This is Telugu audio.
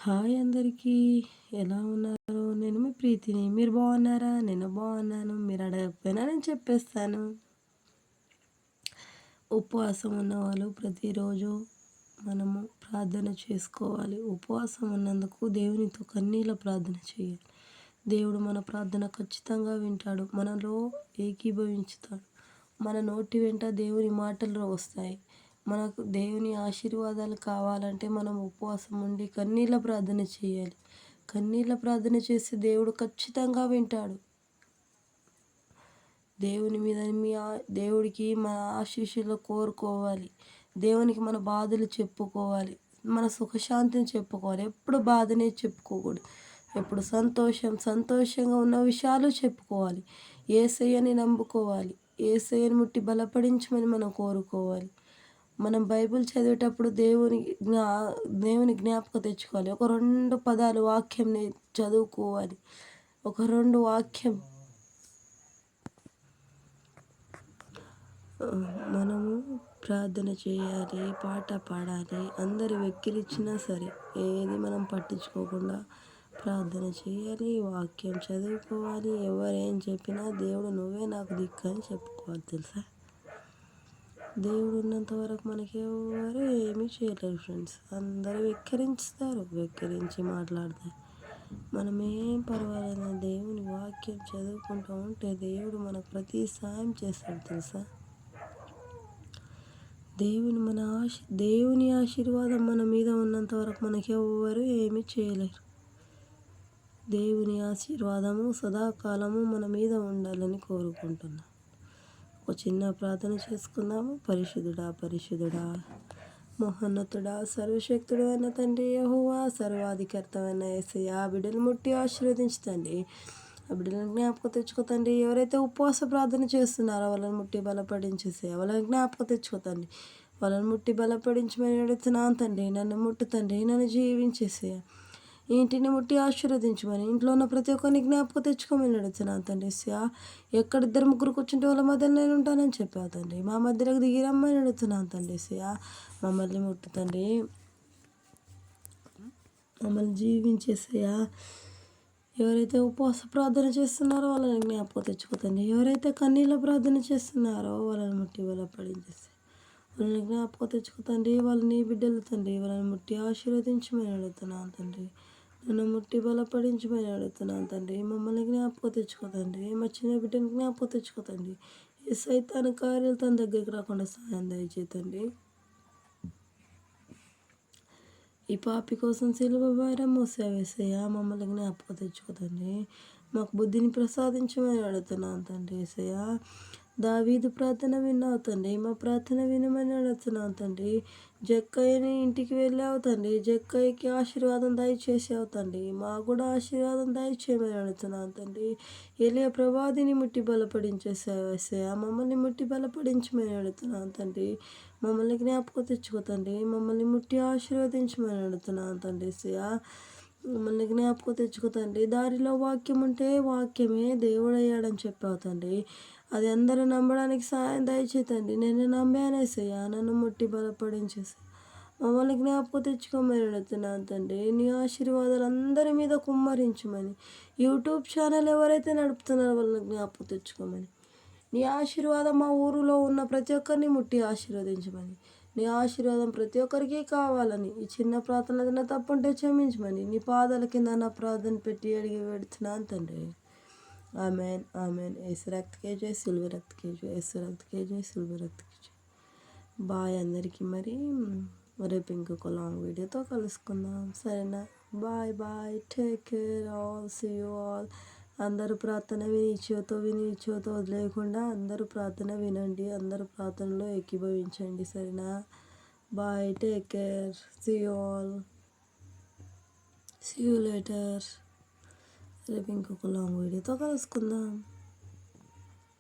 హాయ్ అందరికీ. ఎలా ఉన్నారు? నేను మీ ప్రీతిని. మీరు బాగున్నారా? నేను బాగున్నాను. మీరు అడగకపోయినా నేను చెప్పేస్తాను. ఉపవాసం ఉన్నవాళ్ళు ప్రతిరోజు మనము ప్రార్థన చేసుకోవాలి. ఉపవాసం ఉన్నందుకు దేవునితో కన్నీళ్ళ ప్రార్థన చేయాలి. దేవుడు మన ప్రార్థన ఖచ్చితంగా వింటాడు. మనలో ఏకీభవించుతాడు. మన నోటి వెంట దేవుని మాటలు వస్తాయి. మనకు దేవుని ఆశీర్వాదాలు కావాలంటే మనం ఉపవాసం ఉండి కన్నీళ్ళ ప్రార్థన చేయాలి. కన్నీళ్ళ ప్రార్థన చేస్తే దేవుడు ఖచ్చితంగా వింటాడు. దేవుని మీద దేవుడికి మన ఆశీస్సులు కోరుకోవాలి. దేవునికి మన బాధలు చెప్పుకోవాలి. మన సుఖశాంతిని చెప్పుకోవాలి. ఎప్పుడు బాధనే చెప్పుకోకూడదు. ఎప్పుడు సంతోషంగా ఉన్న విషయాలు చెప్పుకోవాలి. యేసయ్యని నమ్ముకోవాలి. యేసయ్యని ముట్టి బలపడించమని మనం కోరుకోవాలి. మనం బైబిల్ చదివేటప్పుడు దేవుని జ్ఞాపకం తెచ్చుకోవాలి. ఒక 2 పదాలు వాక్యంని చదువుకోవాలి. ఒక 2 వాక్యం మనము ప్రార్థన చేయాలి, పాట పాడాలి. అందరు వెక్కిరించినా సరే ఏది మనం పట్టించుకోకుండా ప్రార్థన చేయాలి, వాక్యం చదువుకోవాలి. ఎవరేం చెప్పినా దేవుడు నువ్వే నాకు దిక్కు అని చెప్పుకోవాలి. తెలుసా, దేవుడు ఉన్నంత వరకు మనకి ఎవరు ఏమీ చేయలేరు ఫ్రెండ్స్. అందరూ వెక్కిరించి మాట్లాడతారు. మనమేం పర్వాలేదు, దేవుని వాక్యం చదువుకుంటూ ఉంటే దేవుడు మనకు ప్రతి సాయం చేస్తాడు. తెలుసా, దేవుని ఆశీర్వాదం మన మీద ఉన్నంత వరకు మనకి ఎవరు ఏమీ చేయలేరు. దేవుని ఆశీర్వాదము సదాకాలము మన మీద ఉండాలని కోరుకుంటున్నాను. ఒక చిన్న ప్రార్థన చేసుకుందాము. పరిశుద్ధుడా మహోన్నతుడా సర్వశక్తుడు అయిన తండ్రి యెహోవా, సర్వాధికర్తమైన యేసయ్యా, బిడ్డలు ముట్టి ఆశీర్వదించండి. ఆ బిడ్డలను జ్ఞాపకం తెచ్చుకోతండి. ఎవరైతే ఉపవాస ప్రార్థన చేస్తున్నారో వాళ్ళని ముట్టి బలపడించేసే, వాళ్ళని జ్ఞాపకం తెచ్చుకోతండి. వాళ్ళని ముట్టి బలపడించమని అడుగుతున్నాను తండ్రి. నన్ను ముట్టుతండి, నన్ను జీవించేసే, ఇంటిని ముట్టి ఆశీర్వదించమని, ఇంట్లో ఉన్న ప్రతి ఒక్కరిని జ్ఞాపకం తెచ్చుకోమని అడుగుతున్నాను తండ్రి. ఎక్కడ 2-3 కూర్చుంటే వాళ్ళ మధ్యలో నేను ఉంటానని చెప్పావు తండ్రి. మా మధ్యలోకి దిగి రమ్మని అడుగుతున్నాను తండ్రి. మమ్మల్ని ముట్టుతండి, మమ్మల్ని జీవించేసయా. ఎవరైతే ఉపవాస ప్రార్థన చేస్తున్నారో వాళ్ళని జ్ఞాపకం తెచ్చుకోతండి. ఎవరైతే కన్నీళ్ళ ప్రార్థన చేస్తున్నారో వాళ్ళని ముట్టి బలపడించేసి, వాళ్ళని జ్ఞాపకం తెచ్చుకోతండి. వాళ్ళని బిడ్డలు తండ్రి, వాళ్ళని ముట్టి ఆశీర్వదించమని అడుగుతున్నాను తండ్రి. నన్ను ముట్టి బలపడించమని అడుగుతున్నాను తండ్రి. మమ్మల్ని జ్ఞాపకం తెచ్చుకోతండి. మా చిన్న బిడ్డని జ్ఞాపకం తెచ్చుకోతండి. ఈ సైతాను కార్యాలు తన దగ్గరికి రాకుండా సహాయం దయచేతండి. ఈ పాపి కోసం సిలువ భారం మోసేవేసయ్యా, మమ్మల్ని జ్ఞాపకం తెచ్చుకోతండి. మాకు బుద్ధిని ప్రసాదించమని అడుగుతున్నాను తండ్రి. యేసయ్యా, దావీదు ప్రార్థన విన్నావు తండ్రి. మా ప్రార్థన వినమని అడుగుతున్నాను తండ్రి. జక్కయ్యని ఇంటికి వెళ్ళావు తండ్రి. జక్కయ్యకి ఆశీర్వాదం దయచేసావు తండ్రి. మాకు కూడా ఆశీర్వాదం దయచేయమని అడుగుతున్నాను తండ్రి. ఏలియా ప్రవాదిని ముట్టి బలపడించేసావు యేసయ్యా, మమ్మల్ని ముట్టి బలపడించమని అడుగుతున్నాను తండ్రి. మమ్మల్ని జ్ఞాపకం తెచ్చుకోతండి. మమ్మల్ని ముట్టి ఆశీర్వదించమని అడుగుతున్నాను తండ్రి. మమ్మల్ని జ్ఞాపకం తెచ్చుకోతండి. దారిలో వాక్యం ఉంటే వాక్యమే దేవుడయ్యాడని చెప్పావు తండ్రి. అది అందరూ నమ్మడానికి సాయం దయచేతండి. నేను నమ్మానేసయ్యా, నన్ను ముట్టి బలపడించేసి మమ్మల్ని జ్ఞాపకం తెచ్చుకోమని అడుగుతున్నాను తండ్రి. నీ ఆశీర్వాదాలు అందరి మీద కుమ్మరించమని, యూట్యూబ్ ఛానల్ ఎవరైతే నడుపుతున్నారో వాళ్ళని జ్ఞాపకం తెచ్చుకోమని, నీ ఆశీర్వాదం మా ఊరిలో ఉన్న ప్రతి ఒక్కరిని ముట్టి ఆశీర్వదించమని, నీ ఆశీర్వాదం ప్రతి ఒక్కరికి కావాలని, ఈ చిన్న ప్రార్థన ఏదైనా తప్పుంటే క్షమించమని నీ పాదాల కింద నా ప్రార్థన పెట్టి అడిగి పెడుతున్నాను తండ్రి. Amen amen. యేసు రక్తకే జై, సిలువ రక్తకే జై, యేసు రక్తకే జై, సిలువ రక్తకే జై. బాయ్ అందరికీ. మరి రేపు ఇంకొక లాంగ్ వీడియోతో కలుసుకుందాం, సరేనా? Bye. Take care all. See you all. అందరూ ప్రార్థన విని వదిలేయకుండా అందరూ ప్రార్థన వినండి. అందరూ ప్రార్థనలో ఏకీభవించండి, సరేనా? Bye. Take care. See you all. See you later. రేపు ఇంకొక లాంగ్ వీడియోతో కలుసుకుందాం.